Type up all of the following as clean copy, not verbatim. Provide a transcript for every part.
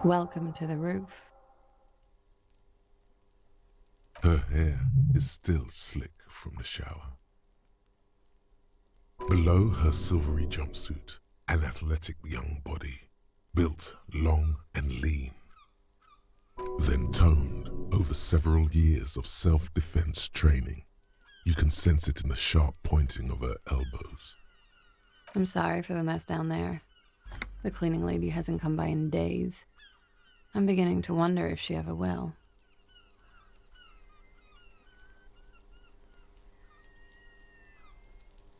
Welcome to the roof. Her hair is still slick from the shower. Below her silvery jumpsuit, an athletic young body, built long and lean, then toned over several years of self-defense training. You can sense it in the sharp pointing of her elbows. I'm sorry for the mess down there. The cleaning lady hasn't come by in days. I'm beginning to wonder if she ever will.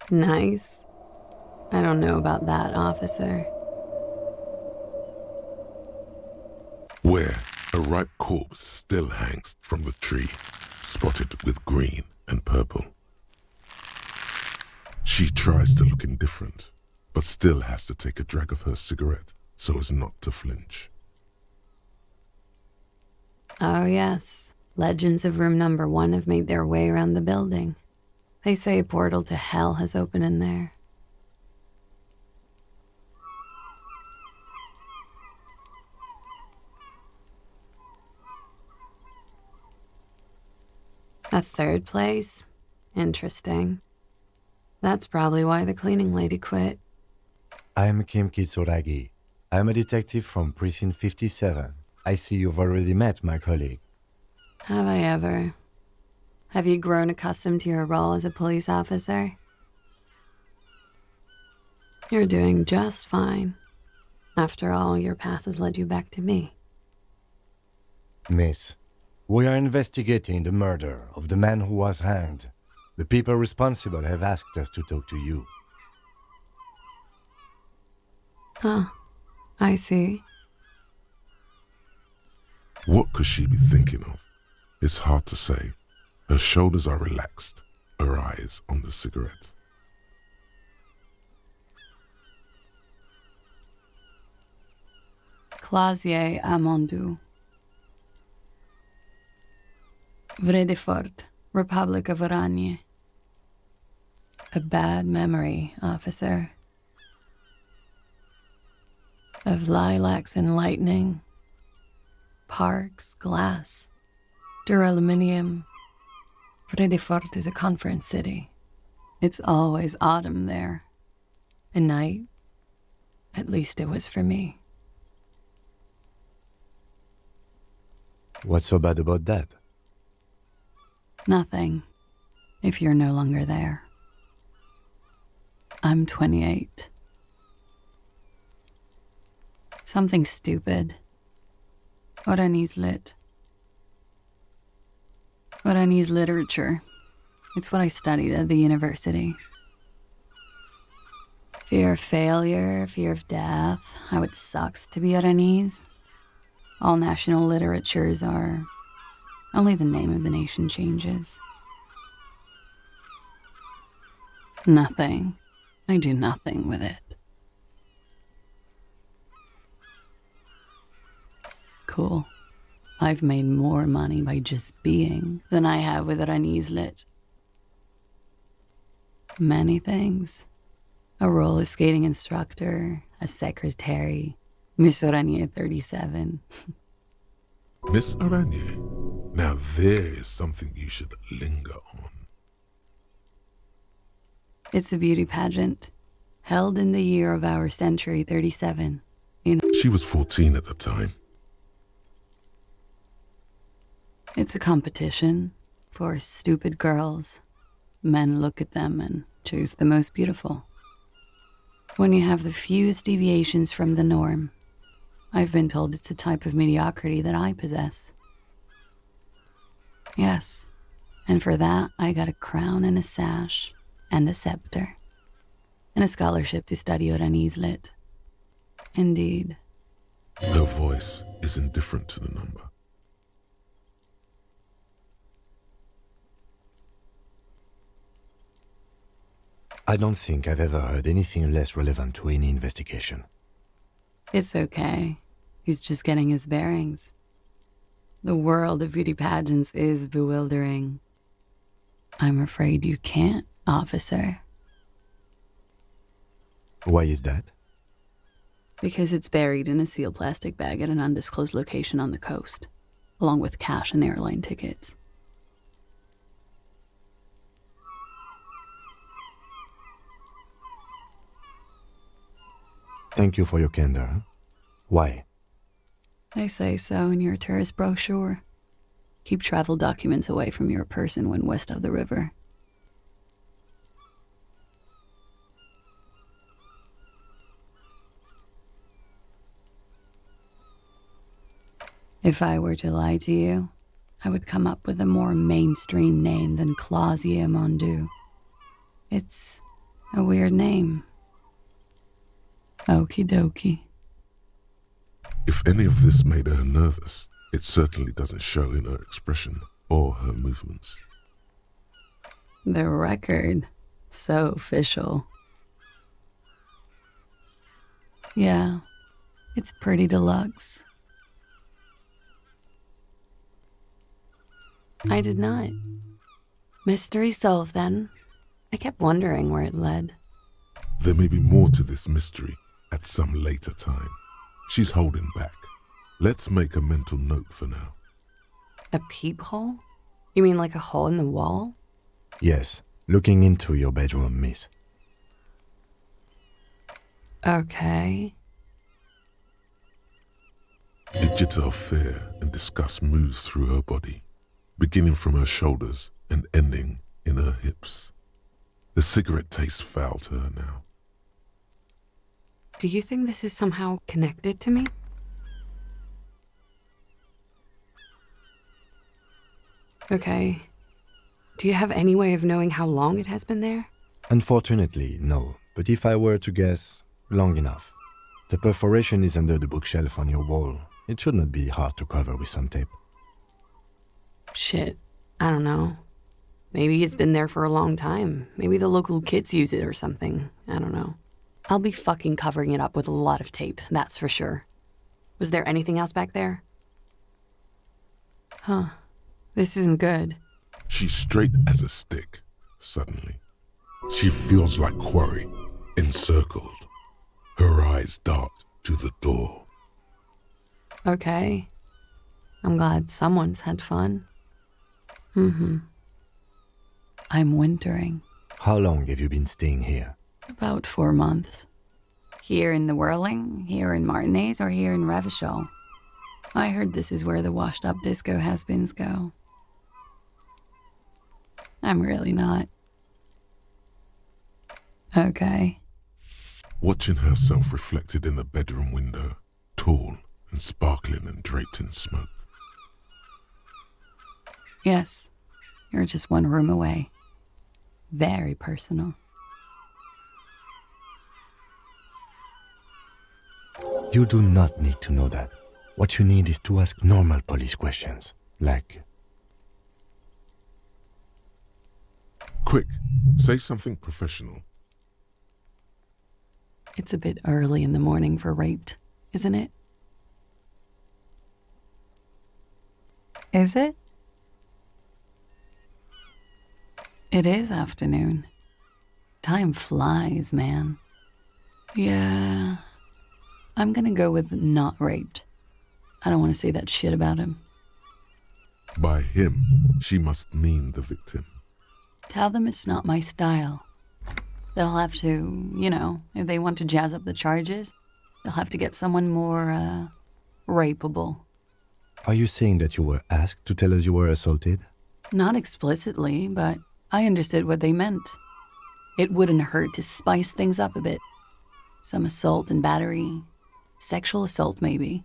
Nice. I don't know about that, officer. Where a ripe corpse still hangs from the tree, spotted with green and purple. She tries to look indifferent, but still has to take a drag of her cigarette so as not to flinch. Oh yes, legends of room number 1 have made their way around the building. They say a portal to hell has opened in there. A third place? Interesting. That's probably why the cleaning lady quit. I'm Kim Kitsuragi. I'm a detective from Precinct 57. I see you've already met my colleague. Have I ever? Have you grown accustomed to your role as a police officer? You're doing just fine. After all, your path has led you back to me. Miss, we are investigating the murder of the man who was hanged. The people responsible have asked us to talk to you. Huh. I see. What could she be thinking of? It's hard to say. Her shoulders are relaxed, her eyes on the cigarette. Klaasje Amandou. Vredefort, Republic of Oranje. A bad memory, officer. Of lilacs and lightning, parks, glass, duraluminium. Vredefort is a conference city. It's always autumn there. A night, at least it was for me. What's so bad about that? Nothing, if you're no longer there. I'm 28. Something stupid. Oranese lit. Oranese literature. It's what I studied at the university. Fear of failure, fear of death, how it sucks to be Oranese. All national literatures are... Only the name of the nation changes. Nothing. I do nothing with it. Cool. I've made more money by just being than I have with Oranese lit. Many things. A roller skating instructor, a secretary, Miss Oranje 37. Miss Oranje, now there is something you should linger on. It's a beauty pageant, held in the year of our century 37. She was 14 at the time. It's a competition for stupid girls. Men look at them and choose the most beautiful. When you have the fewest deviations from the norm, I've been told it's a type of mediocrity that I possess. Yes, and for that I got a crown and a sash and a scepter and a scholarship to study Oranese lit. Indeed. Her voice is indifferent to the number. I don't think I've ever heard anything less relevant to any investigation. It's okay. He's just getting his bearings. The world of beauty pageants is bewildering. I'm afraid you can't, officer. Why is that? Because it's buried in a sealed plastic bag at an undisclosed location on the coast, along with cash and airline tickets. Thank you for your candor. Why? They say so in your tourist brochure. Keep travel documents away from your person when west of the river. If I were to lie to you, I would come up with a more mainstream name than Klaasje Amandou. It's a weird name. Okie dokie. If any of this made her nervous, it certainly doesn't show in her expression or her movements. The record. So official. Yeah, it's pretty deluxe. I did not. Mystery solved then. I kept wondering where it led. There may be more to this mystery at some later time. She's holding back. Let's make a mental note for now. A peephole? You mean like a hole in the wall? Yes, looking into your bedroom, miss. Okay. A jitter of fear and disgust moves through her body, beginning from her shoulders and ending in her hips. The cigarette tastes foul to her now. Do you think this is somehow connected to me? Okay. Do you have any way of knowing how long it has been there? Unfortunately, no. But if I were to guess, long enough. The perforation is under the bookshelf on your wall. It should not be hard to cover with some tape. Shit. I don't know. Maybe it's been there for a long time. Maybe the local kids use it or something. I don't know. I'll be fucking covering it up with a lot of tape, that's for sure. Was there anything else back there? Huh. This isn't good. She's straight as a stick, suddenly. She feels like quarry, encircled. Her eyes dart to the door. Okay. I'm glad someone's had fun. I'm wintering. How long have you been staying here? About 4 months. Here in the Whirling, here in Martinez, or here in Revachol. I heard this is where the washed-up disco has-beens go. I'm really not. Okay. Watching herself reflected in the bedroom window, tall and sparkling and draped in smoke. Yes, you're just one room away. Very personal. You do not need to know that. What you need is to ask normal police questions, like... Quick, say something professional. It's a bit early in the morning for raped, isn't it? Is it? It is afternoon. Time flies, man. Yeah, I'm gonna go with not raped. I don't want to say that shit about him. By him, she must mean the victim. Tell them it's not my style. They'll have to, you know, if they want to jazz up the charges, they'll have to get someone more, rapeable. Are you saying that you were asked to tell us you were assaulted? Not explicitly, but I understood what they meant. It wouldn't hurt to spice things up a bit. Some assault and battery. Sexual assault, maybe.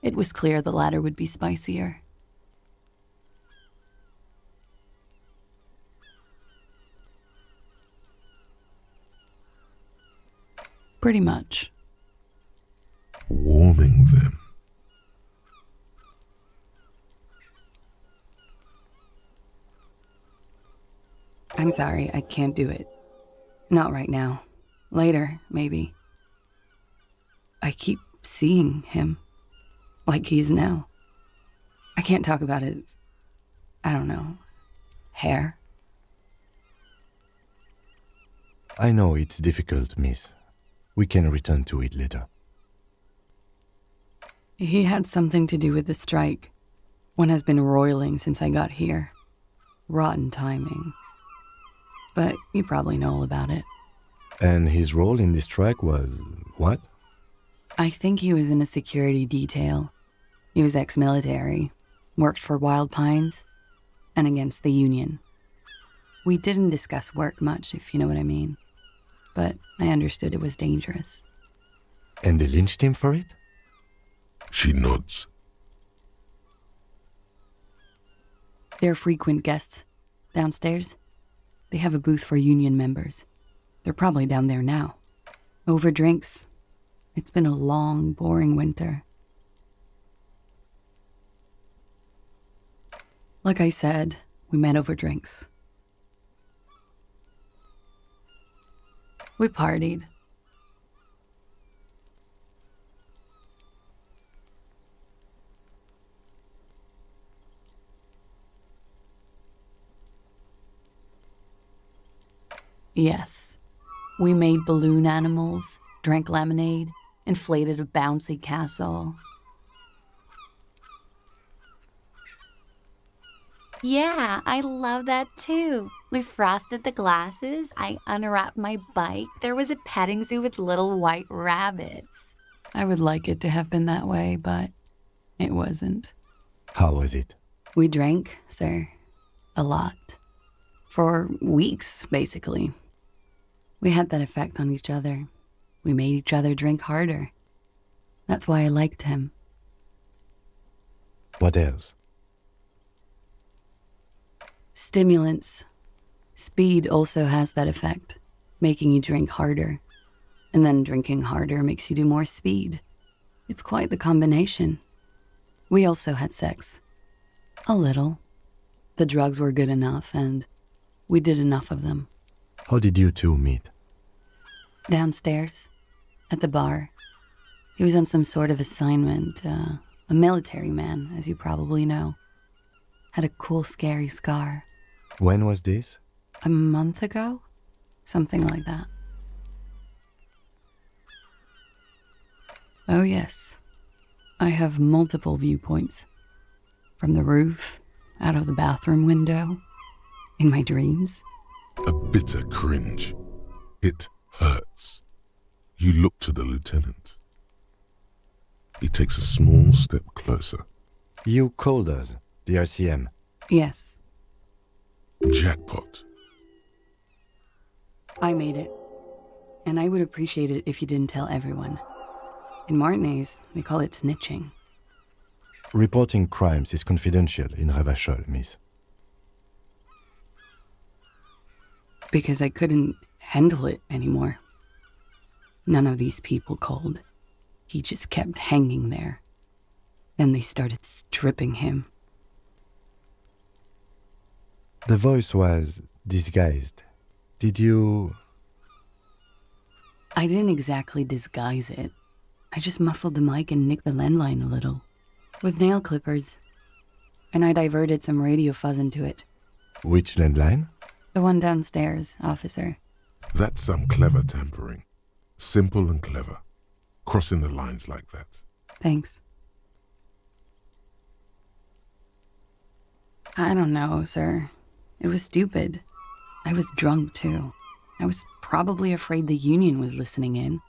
It was clear the latter would be spicier. Pretty much. Warming them. I'm sorry, I can't do it. Not right now. Later, maybe. I keep seeing him. Like he is now. I can't talk about his... I don't know... hair. I know it's difficult, miss. We can return to it later. He had something to do with the strike. One has been roiling since I got here. Rotten timing. But you probably know all about it. And his role in this strike was what? I think he was in a security detail. He was ex-military, worked for Wild Pines, and against the Union. We didn't discuss work much, if you know what I mean. But I understood it was dangerous. And they lynched him for it? She nods. They're frequent guests downstairs. They have a booth for Union members. They're probably down there now. Over drinks. It's been a long, boring winter. Like I said, we met over drinks. We partied. Yes. We made balloon animals, drank lemonade, inflated a bouncy castle. Yeah, I love that too. We frosted the glasses, I unwrapped my bike, there was a petting zoo with little white rabbits. I would like it to have been that way, but it wasn't. How was it? We drank, sir. A lot. For weeks, basically. We had that effect on each other. We made each other drink harder. That's why I liked him. What else? Stimulants. Speed also has that effect, making you drink harder. And then drinking harder makes you do more speed. It's quite the combination. We also had sex. A little. The drugs were good enough, and we did enough of them. How did you two meet? Downstairs, at the bar. He was on some sort of assignment, a military man, as you probably know. Had a cool, scary scar. When was this? A month ago? Something like that. Oh yes, I have multiple viewpoints. From the roof, out of the bathroom window, in my dreams. A bitter cringe. It hurts. You look to the lieutenant. He takes a small step closer. You called us, the RCM. Yes, Jackpot. I made it. And I would appreciate it if you didn't tell everyone. In Martinez, they call it snitching. Reporting crimes is confidential in Revachol, miss. Because I couldn't handle it anymore. None of these people called. He just kept hanging there. Then they started stripping him. The voice was disguised. Did you... I didn't exactly disguise it. I just muffled the mic and nicked the landline a little. With nail clippers. And I diverted some radio fuzz into it. Which landline? The one downstairs, officer. That's some clever tampering. Simple and clever. Crossing the lines like that. Thanks. I don't know, sir. It was stupid. I was drunk, too. I was probably afraid the Union was listening in.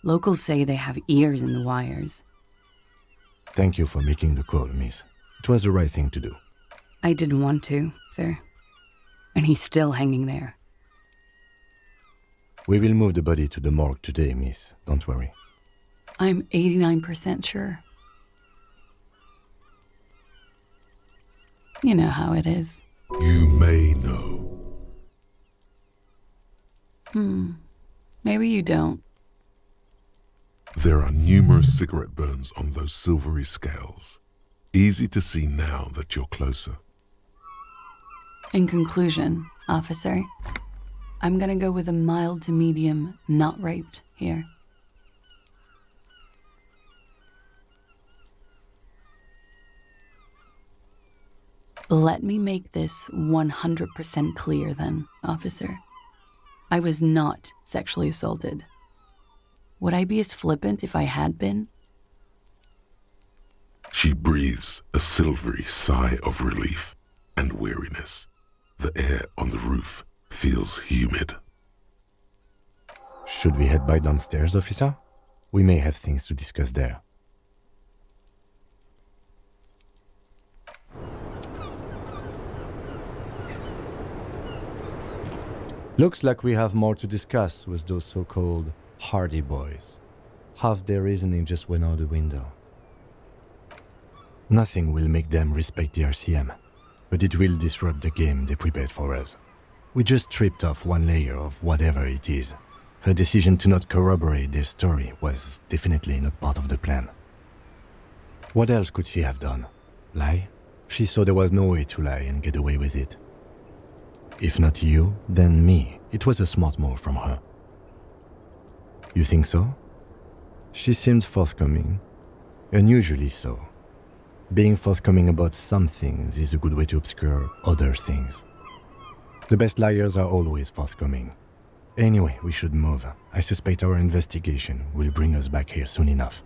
Locals say they have ears in the wires. Thank you for making the call, miss. It was the right thing to do. I didn't want to, sir. And he's still hanging there. We will move the body to the morgue today, miss. Don't worry. I'm 89% sure. You know how it is. You may know. Maybe you don't. There are numerous cigarette burns on those silvery scales. Easy to see now that you're closer. In conclusion, officer, I'm gonna go with a mild to medium not raped here. Let me make this 100% clear then, officer. I was not sexually assaulted. Would I be as flippant if I had been? She breathes a silvery sigh of relief and weariness. The air on the roof feels humid. Should we head back downstairs, officer? We may have things to discuss there. Looks like we have more to discuss with those so-called Hardy boys. Half their reasoning just went out the window. Nothing will make them respect the RCM, but it will disrupt the game they prepared for us. We just stripped off one layer of whatever it is. Her decision to not corroborate their story was definitely not part of the plan. What else could she have done? Lie? She saw there was no way to lie and get away with it. If not you, then me. It was a smart move from her. You think so? She seemed forthcoming. Unusually so. Being forthcoming about some things is a good way to obscure other things. The best liars are always forthcoming. Anyway, we should move. I suspect our investigation will bring us back here soon enough.